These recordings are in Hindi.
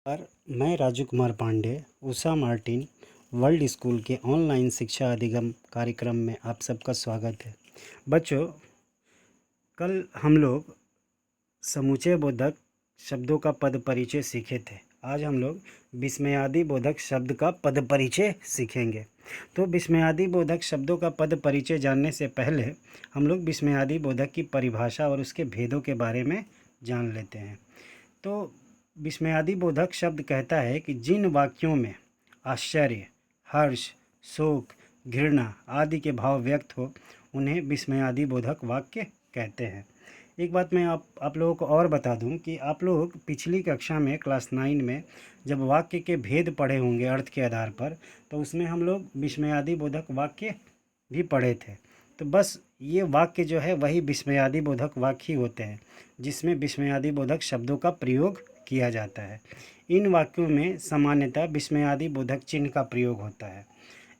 मैं Raju Kumar Pandey Usha Martin world school के ऑनलाइन शिक्षा अधिगम कार्यक्रम में आप सबका स्वागत है। बच्चों, कल हम लोग समुच्चय बोधक शब्दों का पद परिचय सीखे थे। आज हम लोग विस्मयादि बोधक शब्द का पद परिचय सीखेंगे। तो विस्मयादि बोधक शब्दों का पद परिचय जानने से पहले हम लोग विस्मयादि बोधक की परिभाषा और उसके भेदों के बारे में जान लेते हैं। तो विस्मयादि बोधक शब्द कहता है कि जिन वाक्यों में आश्चर्य, हर्ष, शोक, घृणा आदि के भाव व्यक्त हो उन्हें विस्मयादि बोधक वाक्य कहते हैं। एक बात मैं आप लोगों को और बता दूं कि आप लोग पिछली कक्षा में क्लास 9 में जब वाक्य के भेद पढ़े होंगे अर्थ के आधार पर, तो उसमें हम लोग विस्मयादि बोधक वाक्य भी पढ़े थे। तो बस ये वाक्य जो है वही विस्मयादि बोधक वाक्य ही होते हैं जिसमें विस्मयादि बोधक शब्दों का प्रयोग किया जाता है। इन वाक्यों में सामान्यतः विस्मयादि बोधक चिन्ह का प्रयोग होता है।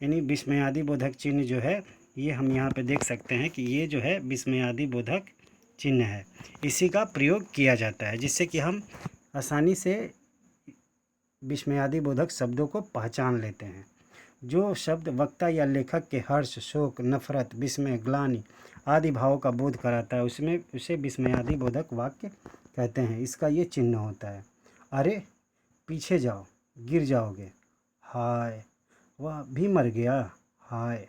यानी विस्मयादि बोधक चिन्ह जो है ये हम यहाँ पे देख सकते हैं कि ये जो है विस्मयादि बोधक चिन्ह है, इसी का प्रयोग किया जाता है जिससे कि हम आसानी से विस्मयादि बोधक शब्दों को पहचान लेते हैं। जो शब्द वक्ता या लेखक के हर्ष, शोक, नफरत, विस्मय, ग्लानि आदि भावों का बोध कराता है उसमें उसे विस्मयादि बोधक वाक्य कहते हैं। इसका ये चिन्ह होता है। अरे पीछे जाओ, गिर जाओगे। हाय वह भी मर गया। हाय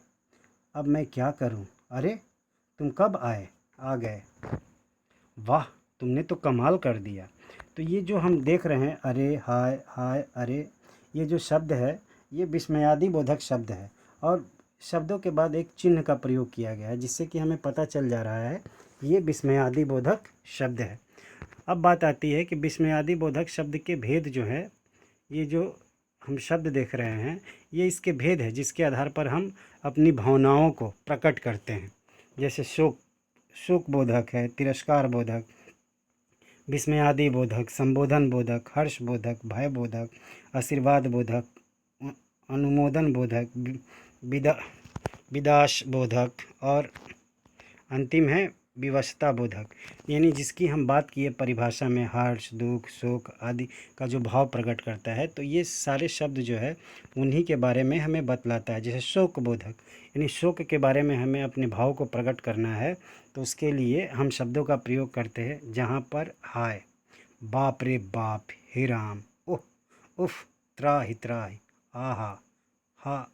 अब मैं क्या करूं। अरे तुम कब आए। आ गए। वाह तुमने तो कमाल कर दिया। तो ये जो हम देख रहे हैं अरे, हाय, हाय, अरे, ये जो शब्द है ये विस्मयादि बोधक शब्द है और शब्दों के बाद एक चिन्ह का प्रयोग किया गया है जिससे कि हमें पता चल जा रहा है ये विस्मयादि बोधक शब्द है। अब बात आती है कि विस्मयादि बोधक शब्द के भेद जो है, ये जो हम शब्द देख रहे हैं ये इसके भेद है जिसके आधार पर हम अपनी भावनाओं को प्रकट करते हैं। जैसे शोक बोधक है, तिरस्कार बोधक, विस्मयादि बोधक, संबोधन बोधक, हर्ष बोधक, भय बोधक, आशीर्वाद बोधक, अनुमोदन बोधक, विदाश बोधक और अंतिम है विवशता बोधक। यानी जिसकी हम बात किए परिभाषा में हर्ष, दुख, शोक आदि का जो भाव प्रकट करता है, तो ये सारे शब्द जो है उन्हीं के बारे में हमें बतलाता है। जैसे शोक बोधक, यानी शोक के बारे में हमें अपने भाव को प्रकट करना है तो उसके लिए हम शब्दों का प्रयोग करते हैं जहाँ पर हाय, बाप रे बाप, हे राम, उह, उफ, त्राहि त्राहि, आहा, हा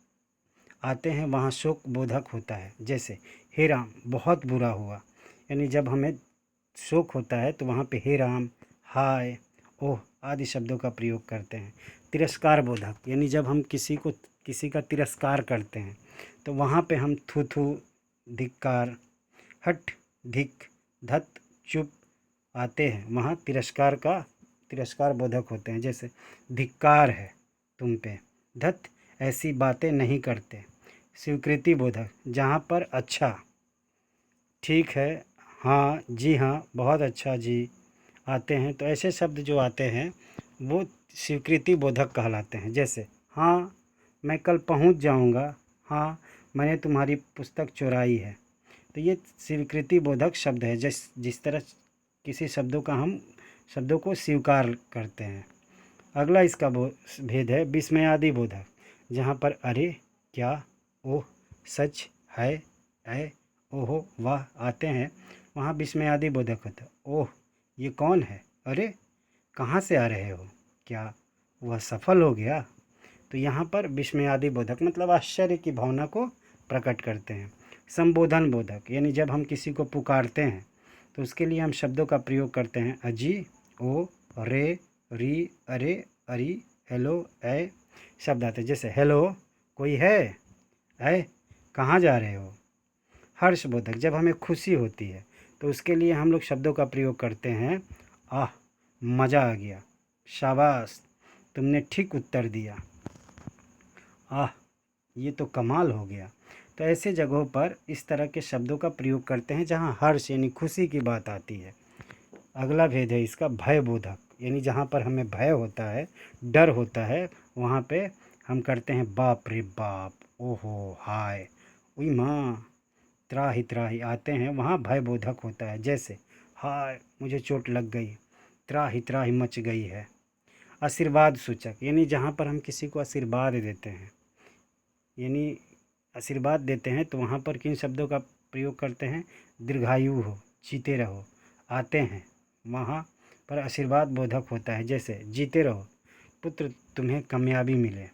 आते हैं वहाँ शोक बोधक होता है। जैसे हे राम बहुत बुरा हुआ, यानी जब हमें शोक होता है तो वहाँ पे हे राम, हाय, ओह आदि शब्दों का प्रयोग करते हैं। तिरस्कार बोधक, यानी जब हम किसी का तिरस्कार करते हैं तो वहाँ पे हम थू थू, धिक्कार, हट, धिक, धत, चुप आते हैं, वहाँ तिरस्कार बोधक होते हैं। जैसे धिक्कार है तुम पे, धत ऐसी बातें नहीं करते। स्वीकृति बोधक, जहाँ पर अच्छा, ठीक है, हाँ, जी हाँ, बहुत अच्छा जी आते हैं, तो ऐसे शब्द जो आते हैं वो स्वीकृति बोधक कहलाते हैं। जैसे हाँ मैं कल पहुंच जाऊंगा, हाँ मैंने तुम्हारी पुस्तक चुराई है। तो ये स्वीकृति बोधक शब्द है जिस तरह किसी शब्दों को स्वीकार करते हैं। अगला इसका भेद है विस्मयादि बोधक, जहाँ पर अरे, क्या, ओह, सच है, ऐ, ओहो, वाह आते हैं, वहाँ विस्मयादि बोधक होता है। ओह ये कौन है। अरे कहाँ से आ रहे हो। क्या वह सफल हो गया। तो यहाँ पर विस्मयादि बोधक मतलब आश्चर्य की भावना को प्रकट करते हैं। संबोधन बोधक, यानी जब हम किसी को पुकारते हैं तो उसके लिए हम शब्दों का प्रयोग करते हैं अजी, ओ, रे, री, अरे, अरी, हेलो, ऐ शब्द आते हैं। जैसे हेलो कोई है, ऐ कहाँ जा रहे हो। हर्ष बोधक, जब हमें खुशी होती है तो उसके लिए हम लोग शब्दों का प्रयोग करते हैं आह मज़ा आ गया, शाबाश तुमने ठीक उत्तर दिया, आह ये तो कमाल हो गया। तो ऐसे जगहों पर इस तरह के शब्दों का प्रयोग करते हैं जहाँ हर्ष यानी खुशी की बात आती है। अगला भेद है इसका भय बोधक, यानी जहाँ पर हमें भय होता है, डर होता है, वहाँ पे हम करते हैं बाप रे बाप, ओहो, हाय, उई माँ, त्राहि त्राहि आते हैं, वहाँ भय बोधक होता है। जैसे हाय मुझे चोट लग गई, त्राहि त्राहि मच गई है। आशीर्वाद सूचक, यानी जहाँ पर हम किसी को आशीर्वाद देते हैं, यानी आशीर्वाद देते हैं तो वहाँ पर किन शब्दों का प्रयोग करते हैं? दीर्घायु हो, जीते रहो, आते हैं, वहाँ पर आशीर्वाद बोधक होता है। जैसे जीते रहो, पुत्र तुम्हें कामयाबी मिले।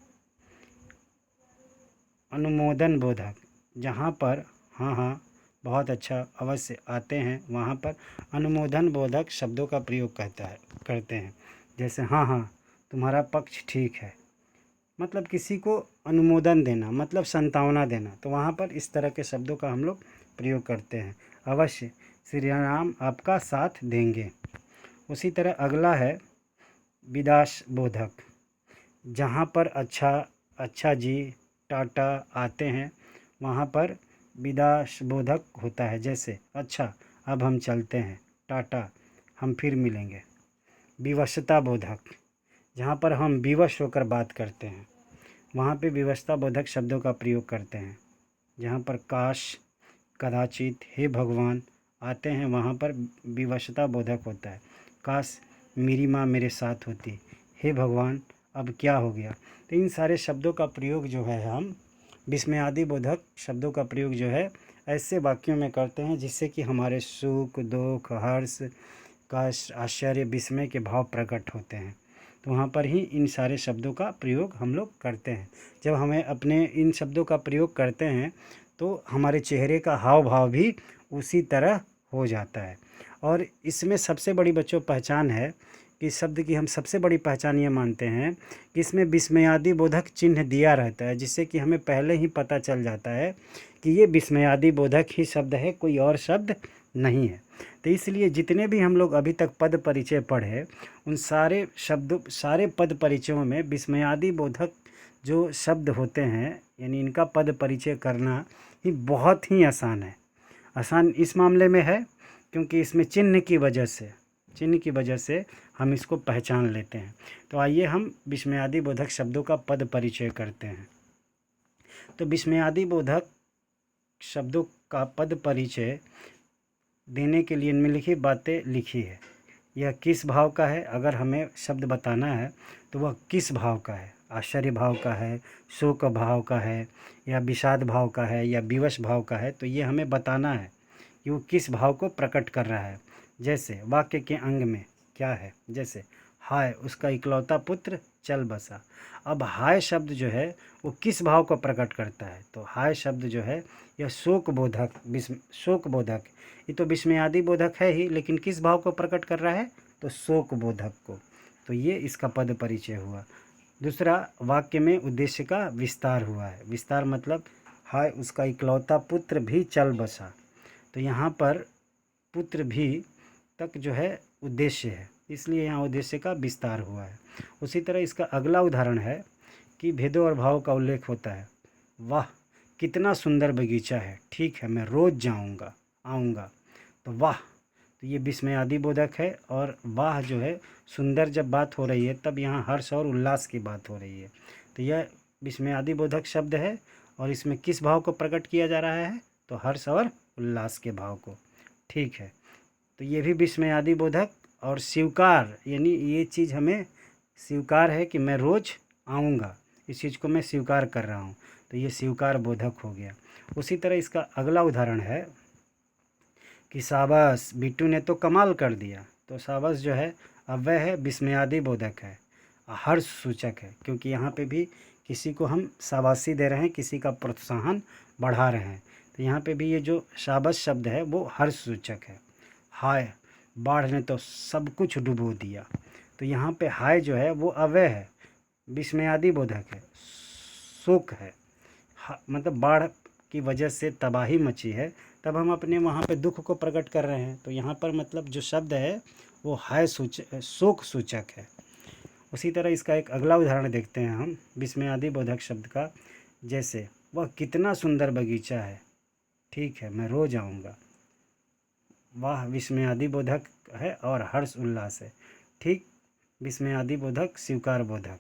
अनुमोदन बोधक, जहाँ पर हाँ हाँ बहुत अच्छा अवश्य आते हैं, वहाँ पर अनुमोदन बोधक शब्दों का प्रयोग करते हैं। जैसे हाँ हाँ तुम्हारा पक्ष ठीक है, मतलब किसी को अनुमोदन देना, मतलब संतावना देना, तो वहाँ पर इस तरह के शब्दों का हम लोग प्रयोग करते हैं। अवश्य श्री राम आपका साथ देंगे। उसी तरह अगला है विदाश बोधक, जहाँ पर अच्छा जी, टाटा आते हैं, वहाँ पर विदाश बोधक होता है। जैसे अच्छा अब हम चलते हैं, टाटा हम फिर मिलेंगे। विवशता बोधक, जहाँ पर हम विवश होकर बात करते हैं, वहाँ पे विवशता बोधक शब्दों का प्रयोग करते हैं। जहाँ पर काश, कदाचित, हे भगवान आते हैं, वहाँ पर विवशता बोधक होता है। काश मेरी माँ मेरे साथ होती, हे भगवान अब क्या हो गया। तो इन सारे शब्दों का प्रयोग जो है हम विस्मयादि बोधक शब्दों का प्रयोग जो है ऐसे वाक्यों में करते हैं जिससे कि हमारे सुख, दुख, हर्ष, काश, आश्चर्य, विस्मय के भाव प्रकट होते हैं। तो वहाँ पर ही इन सारे शब्दों का प्रयोग हम लोग करते हैं। जब हमें अपने इन शब्दों का प्रयोग करते हैं तो हमारे चेहरे का हाव भाव भी उसी तरह हो जाता है। और इसमें सबसे बड़ी बच्चों पहचान है कि शब्द की हम सबसे बड़ी पहचान ये मानते हैं कि इसमें विस्मयादि बोधक चिन्ह दिया रहता है, जिससे कि हमें पहले ही पता चल जाता है कि ये विस्मयादि बोधक ही शब्द है, कोई और शब्द नहीं है। तो इसलिए जितने भी हम लोग अभी तक पद परिचय पढ़े, उन सारे शब्दों, सारे पद परिचयों में विस्मयादि बोधक जो शब्द होते हैं, यानी इनका पद परिचय करना ही बहुत ही आसान है। आसान इस मामले में है क्योंकि इसमें चिन्ह की वजह से हम इसको पहचान लेते हैं। तो आइए हम विस्मयादि बोधक शब्दों का पद परिचय करते हैं। तो विस्मयादि बोधक शब्दों का पद परिचय देने के लिए निम्नलिखित बातें लिखी है। यह किस भाव का है, अगर हमें शब्द बताना है तो वह किस भाव का है, आश्चर्य भाव का है, शोक भाव का है, या विषाद भाव का है, या विवश भाव का है, तो ये हमें बताना है कि वो किस भाव को प्रकट कर रहा है। जैसे वाक्य के अंग में क्या है, जैसे हाय उसका इकलौता पुत्र चल बसा। अब हाय शब्द जो है वो किस भाव को प्रकट करता है, तो हाय शब्द जो है यह शोक बोधक, ये तो विस्मयादि बोधक है ही, लेकिन किस भाव को प्रकट कर रहा है, तो शोक बोधक को। तो ये इसका पद परिचय हुआ। दूसरा, वाक्य में उद्देश्य का विस्तार हुआ है। विस्तार मतलब हाय उसका इकलौता पुत्र भी चल बसा, तो यहाँ पर पुत्र भी तक जो है उद्देश्य है, इसलिए यहाँ उद्देश्य का विस्तार हुआ है। उसी तरह इसका अगला उदाहरण है कि भेदों और भाव का उल्लेख होता है। वाह कितना सुंदर बगीचा है, ठीक है मैं रोज़ आऊँगा। तो वाह, तो ये विस्मयादि बोधक है, और वाह जो है सुंदर जब बात हो रही है तब यहाँ हर्ष और उल्लास की बात हो रही है, तो यह विस्मयादि बोधक शब्द है। और इसमें किस भाव को प्रकट किया जा रहा है, तो हर्ष और उल्लास के भाव को। ठीक है, तो ये भी विस्मयादि बोधक। और स्वीकार, यानी ये चीज़ हमें स्वीकार है कि मैं रोज़ आऊँगा, इस चीज़ को मैं स्वीकार कर रहा हूँ, तो ये स्वीकार बोधक हो गया। उसी तरह इसका अगला उदाहरण है कि शाबाश बिट्टू ने तो कमाल कर दिया। तो शाबाश जो है अब वह है विस्मयादि बोधक है, हर्ष सूचक है, क्योंकि यहाँ पे भी किसी को हम शाबाशी दे रहे हैं, किसी का प्रोत्साहन बढ़ा रहे हैं। तो यहाँ पे भी ये जो शाबाश शब्द है वो हर्ष सूचक है। हाय बाढ़ ने तो सब कुछ डुबो दिया, तो यहाँ पे हाय जो है वो अव्यय है, विस्मयादि बोधक है, शोक है, मतलब बाढ़ की वजह से तबाही मची है, तब हम अपने वहाँ पे दुख को प्रकट कर रहे हैं। तो यहाँ पर मतलब जो शब्द है वो हाय शोक सूचक है। उसी तरह इसका एक अगला उदाहरण देखते हैं हम विस्मयादि बोधक शब्द का। जैसे वह कितना सुंदर बगीचा है, ठीक है मैं रोज़ आऊँगा। वाह विस्मयादि बोधक है और हर्ष उल्लास है, ठीक, विस्मयादि बोधक स्वीकार बोधक।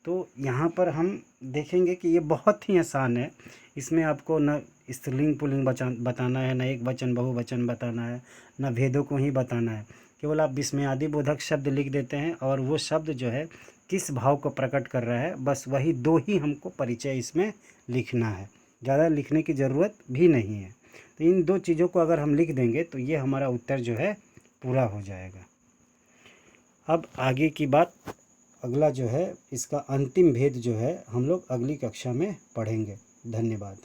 तो यहाँ पर हम देखेंगे कि ये बहुत ही आसान है। इसमें आपको न स्त्रीलिंग पुल्लिंग बताना है, न एक वचन बहुवचन बताना है, न भेदों को ही बताना है। केवल आप विस्मयादि बोधक शब्द लिख देते हैं और वो शब्द जो है किस भाव को प्रकट कर रहा है, बस वही दो ही हमको परिचय इसमें लिखना है, ज़्यादा लिखने की ज़रूरत भी नहीं है। तो इन दो चीज़ों को अगर हम लिख देंगे तो ये हमारा उत्तर जो है पूरा हो जाएगा। अब आगे की बात, अगला जो है इसका अंतिम भेद जो है हम लोग अगली कक्षा में पढ़ेंगे। धन्यवाद।